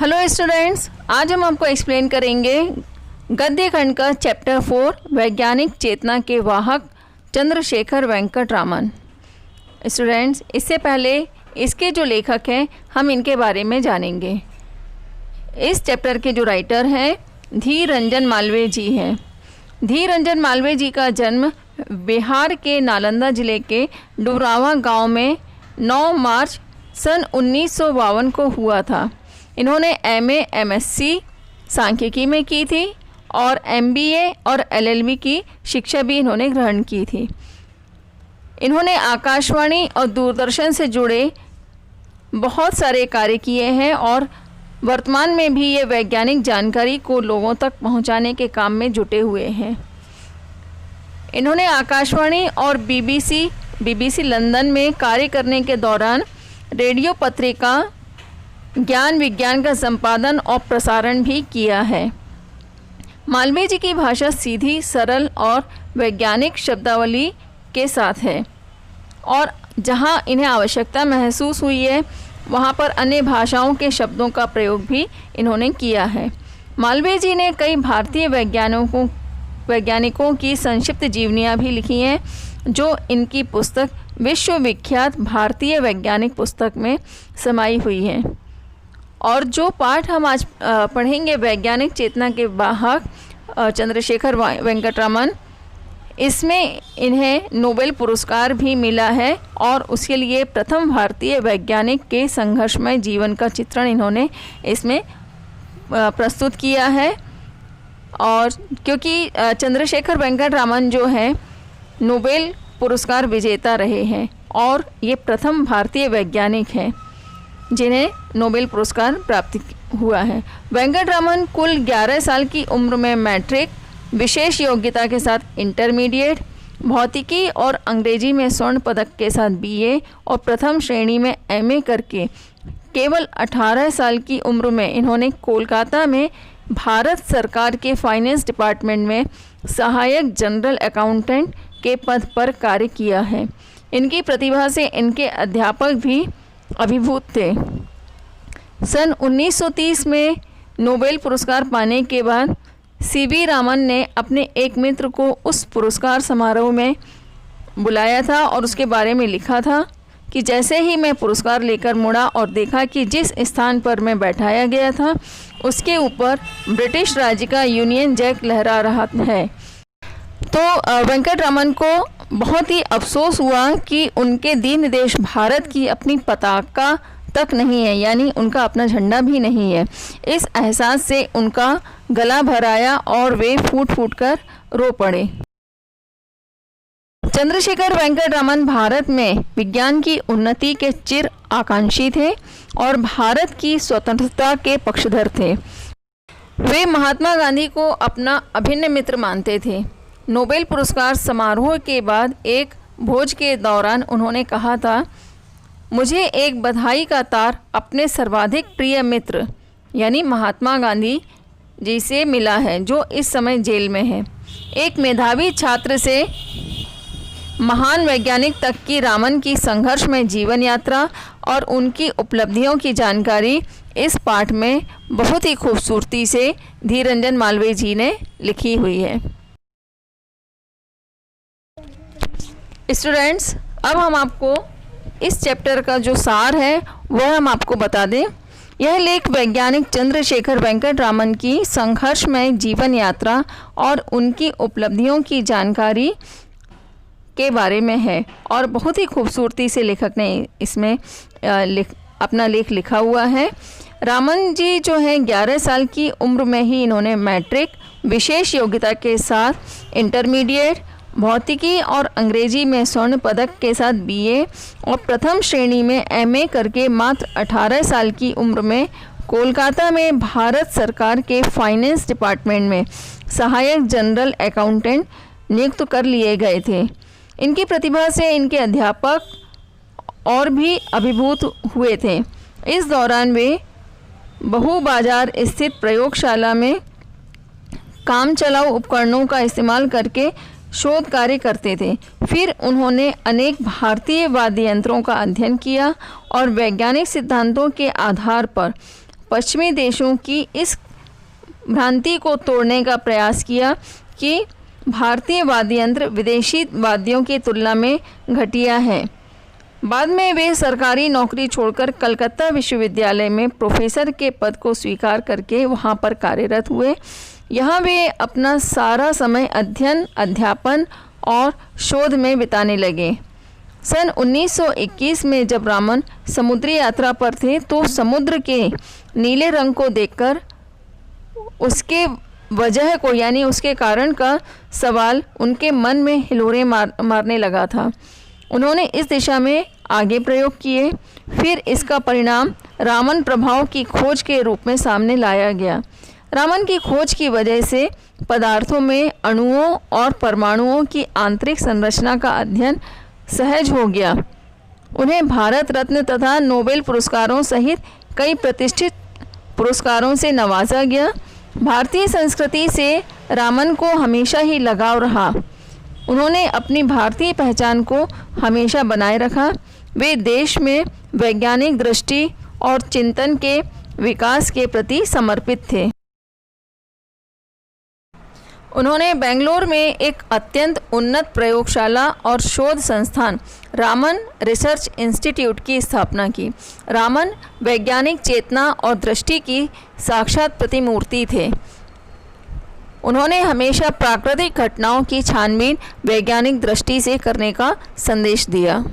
Hello students, आज हम आपको एक्सप्लेन करेंगे गद्य खंड का चैप्टर 4 वैज्ञानिक चेतना के वाहक चंद्रशेखर वेंकट रामन। स्टूडेंट्स, इससे पहले इसके जो लेखक हैं हम इनके बारे में जानेंगे। इस चैप्टर के जो राइटर हैं धीर रंजन मालवीय जी हैं। धीर रंजन मालवीय जी का जन्म बिहार के नालंदा जिले के डुबरावा गांव में 9 मार्च सन 1952 को हुआ था। इन्होंने एमए एमएससी सांख्यिकी में की थी और एमबीए और एलएलबी की शिक्षा भी इन्होंने ग्रहण की थी। इन्होंने आकाशवाणी और दूरदर्शन से जुड़े बहुत सारे कार्य किए हैं और वर्तमान में भी ये वैज्ञानिक जानकारी को लोगों तक पहुंचाने के काम में जुटे हुए हैं। इन्होंने आकाशवाणी और बीबीसी लंदन में कार्य करने के दौरान रेडियो पत्रिका ज्ञान विज्ञान का संपादन और प्रसारण भी किया है। मालवीय जी की भाषा सीधी, सरल और वैज्ञानिक शब्दावली के साथ है और जहां इन्हें आवश्यकता महसूस हुई है वहां पर अन्य भाषाओं के शब्दों का प्रयोग भी इन्होंने किया है। मालवीय जी ने कई भारतीय वैज्ञानिकों की संक्षिप्त जीवनियाँ भी लिखी हैं जो इनकी पुस्तक विश्वविख्यात भारतीय वैज्ञानिक पुस्तक में समाई हुई है। और जो पाठ हम आज पढ़ेंगे वैज्ञानिक चेतना के वाहक चंद्रशेखर वेंकट रामन, इसमें इन्हें नोबेल पुरस्कार भी मिला है और उसके लिए प्रथम भारतीय वैज्ञानिक के संघर्षमय जीवन का चित्रण इन्होंने इसमें प्रस्तुत किया है। और क्योंकि चंद्रशेखर वेंकट रामन जो हैं नोबेल पुरस्कार विजेता रहे हैं और ये प्रथम भारतीय वैज्ञानिक हैं जिन्हें नोबेल पुरस्कार प्राप्त हुआ है। वेंकट रामन कुल 11 साल की उम्र में मैट्रिक, विशेष योग्यता के साथ इंटरमीडिएट, भौतिकी और अंग्रेजी में स्वर्ण पदक के साथ बीए और प्रथम श्रेणी में एमए करके केवल 18 साल की उम्र में इन्होंने कोलकाता में भारत सरकार के फाइनेंस डिपार्टमेंट में सहायक जनरल अकाउंटेंट के पद पर कार्य किया है। इनकी प्रतिभा से इनके अध्यापक भी अभिभूत थे। सन 1930 में नोबेल पुरस्कार पाने के बाद सीवी रामन ने अपने एक मित्र को उस पुरस्कार समारोह में बुलाया था और उसके बारे में लिखा था कि जैसे ही मैं पुरस्कार लेकर मुड़ा और देखा कि जिस स्थान पर मैं बैठाया गया था उसके ऊपर ब्रिटिश राज्य का यूनियन जैक लहरा रहा है, तो वेंकट रामन को बहुत ही अफसोस हुआ कि उनके दीन देश भारत की अपनी पताका तक नहीं है, यानी उनका अपना झंडा भी नहीं है। इस एहसास से उनका गला भर आया और वे फूट फूट कर रो पड़े। चंद्रशेखर वेंकट रामन भारत में विज्ञान की उन्नति के चिर आकांक्षी थे और भारत की स्वतंत्रता के पक्षधर थे। वे महात्मा गांधी को अपना अभिन्न मित्र मानते थे। नोबेल पुरस्कार समारोह के बाद एक भोज के दौरान उन्होंने कहा था, मुझे एक बधाई का तार अपने सर्वाधिक प्रिय मित्र यानी महात्मा गांधी जी से मिला है जो इस समय जेल में है। एक मेधावी छात्र से महान वैज्ञानिक तक की रामन की संघर्ष में जीवन यात्रा और उनकी उपलब्धियों की जानकारी इस पाठ में बहुत ही खूबसूरती से धीर रंजन मालवीय जी ने लिखी हुई है। स्टूडेंट्स, अब हम आपको इस चैप्टर का जो सार है वह हम आपको बता दें। यह लेख वैज्ञानिक चंद्रशेखर वेंकट रामन की संघर्षमय जीवन यात्रा और उनकी उपलब्धियों की जानकारी के बारे में है और बहुत ही खूबसूरती से लेखक ने इसमें अपना लेख लिखा हुआ है। रामन जी जो हैं 11 साल की उम्र में ही इन्होंने मैट्रिक, विशेष योग्यता के साथ इंटरमीडिएट, भौतिकी और अंग्रेजी में स्वर्ण पदक के साथ बीए और प्रथम श्रेणी में एमए करके मात्र 18 साल की उम्र में कोलकाता में भारत सरकार के फाइनेंस डिपार्टमेंट में सहायक जनरल अकाउंटेंट नियुक्त कर लिए गए थे। इनकी प्रतिभा से इनके अध्यापक और भी अभिभूत हुए थे। इस दौरान वे बहुबाजार स्थित प्रयोगशाला में काम चलाऊ उपकरणों का इस्तेमाल करके शोध कार्य करते थे। फिर उन्होंने अनेक भारतीय वाद्य यंत्रों का अध्ययन किया और वैज्ञानिक सिद्धांतों के आधार पर पश्चिमी देशों की इस भ्रांति को तोड़ने का प्रयास किया कि भारतीय वाद्य यंत्र विदेशी वाद्यों की तुलना में घटिया है। बाद में वे सरकारी नौकरी छोड़कर कलकत्ता विश्वविद्यालय में प्रोफेसर के पद को स्वीकार करके वहाँ पर कार्यरत हुए। यहाँ वे अपना सारा समय अध्ययन, अध्यापन और शोध में बिताने लगे। सन 1921 में जब रामन समुद्री यात्रा पर थे तो समुद्र के नीले रंग को देखकर उसके वजह को यानी उसके कारण का सवाल उनके मन में हिलोरे मारने लगा था। उन्होंने इस दिशा में आगे प्रयोग किए। फिर इसका परिणाम रामन प्रभाव की खोज के रूप में सामने लाया गया। रामन की खोज की वजह से पदार्थों में अणुओं और परमाणुओं की आंतरिक संरचना का अध्ययन सहज हो गया। उन्हें भारत रत्न तथा नोबेल पुरस्कारों सहित कई प्रतिष्ठित पुरस्कारों से नवाजा गया। भारतीय संस्कृति से रामन को हमेशा ही लगाव रहा। उन्होंने अपनी भारतीय पहचान को हमेशा बनाए रखा। वे देश में वैज्ञानिक दृष्टि और चिंतन के विकास के प्रति समर्पित थे। उन्होंने बेंगलोर में एक अत्यंत उन्नत प्रयोगशाला और शोध संस्थान रामन रिसर्च इंस्टीट्यूट की स्थापना की। रामन वैज्ञानिक चेतना और दृष्टि की साक्षात प्रतिमूर्ति थे। उन्होंने हमेशा प्राकृतिक घटनाओं की छानबीन वैज्ञानिक दृष्टि से करने का संदेश दिया।